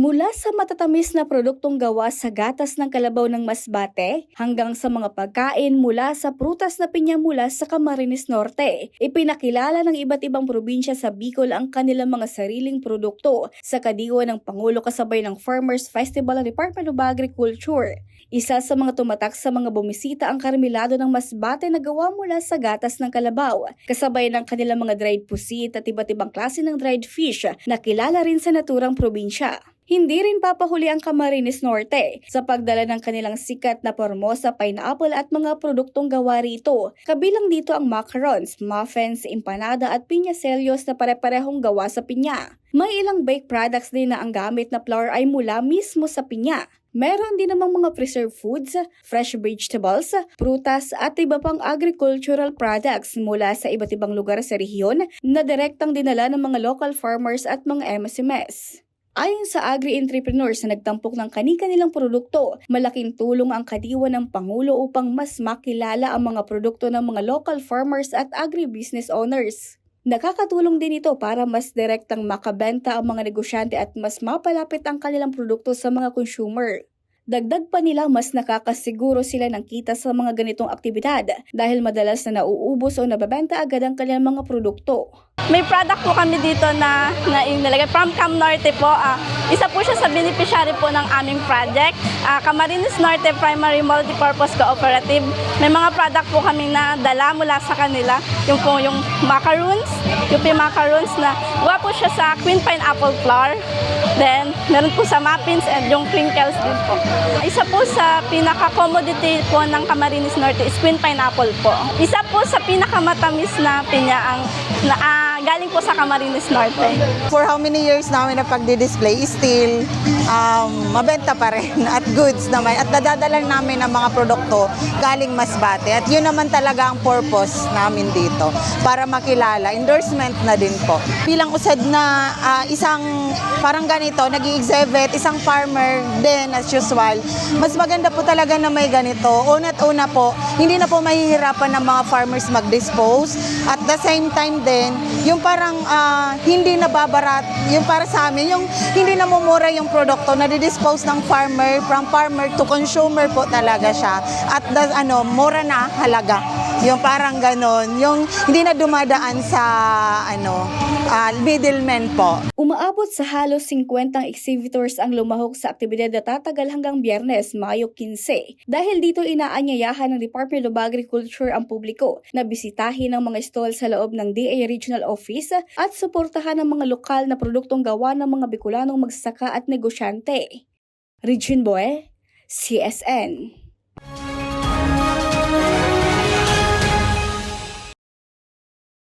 Mula sa matatamis na produktong gawa sa gatas ng kalabaw ng masbate hanggang sa mga pagkain mula sa prutas na pinya mula sa Camarines Norte, ipinakilala ng iba't ibang probinsya sa Bicol ang kanilang mga sariling produkto sa kadiwa ng Pangulo kasabay ng Farmers Festival ng Department of Agriculture. Isa sa mga tumatak sa mga bumisita ang karmelado ng masbate na gawa mula sa gatas ng kalabaw, kasabay ng kanilang mga dried pusit at iba't ibang klase ng dried fish na kilala rin sa naturang probinsya. Hindi rin papahuli ang Camarines Norte sa pagdala ng kanilang sikat na Formosa pineapple at mga produktong gawa rito. Kabilang dito ang macarons, muffins, empanada at piña-sellos na pare-parehong gawa sa pinya. May ilang baked products din na ang gamit na flour ay mula mismo sa pinya. Meron din namang mga preserved foods, fresh vegetables, prutas at iba pang agricultural products mula sa iba't ibang lugar sa rehiyon na direktang dinala ng mga local farmers at mga MSMEs. Ayon sa agri-entrepreneurs na nagtampok ng kani-kanilang produkto, malaking tulong ang kadiwa ng Pangulo upang mas makilala ang mga produkto ng mga local farmers at agribusiness owners. Nakakatulong din ito para mas direktang makabenta ang mga negosyante at mas mapalapit ang kanilang produkto sa mga consumer. Dagdag pa nila mas nakakasiguro sila ng kita sa mga ganitong aktibidad dahil madalas na nauubos o nababenta agad ang kanilang mga produkto. May product po kami dito na inilagay from Cam Norte po. Isa po siya sa beneficiary po ng aming project, Camarines Norte Primary Multipurpose Cooperative. May mga product po kami na dala mula sa kanila. Yung po yung macaroons, na gawa po siya sa queen pineapple flour. Then, meron po sa muffins and yung crinkles din po. Isa po sa pinaka-commodity po ng Camarines Norte is queen pineapple po. Isa po sa pinakamatamis na pinya ang galing po sa Camarines Norte. For how many years namin na pagdi-display, still mabenta pa rin at goods naman. At nadadala namin ang mga produkto galing Masbate. At yun naman talaga ang purpose namin dito para makilala. Endorsement na din po. Bilang usad na isang parang ganito, nag-i-exhibit, isang farmer din as usual. Mas maganda po talaga na may ganito. Una't una po, hindi na po mahihirapan ng mga farmers mag-dispose. At the same time din, yung parang hindi nababarat, yung para sa amin, yung hindi namumura yung produkto, nadidispose ng farmer, from farmer to consumer po talaga siya. At mura na halaga. Yung parang ganon, yung hindi na dumadaan sa middleman po. Umaabot sa halos 50 exhibitors ang lumahok sa aktibidad na tatagal hanggang Biyernes, Mayo 15. Dahil dito inaanyayahan ng Department of Agriculture ang publiko na bisitahin ang mga stall sa loob ng DA Regional Office at suportahan ang mga lokal na produktong gawa ng mga Bicolanong magsasaka at negosyante. Regine Boe, CSN.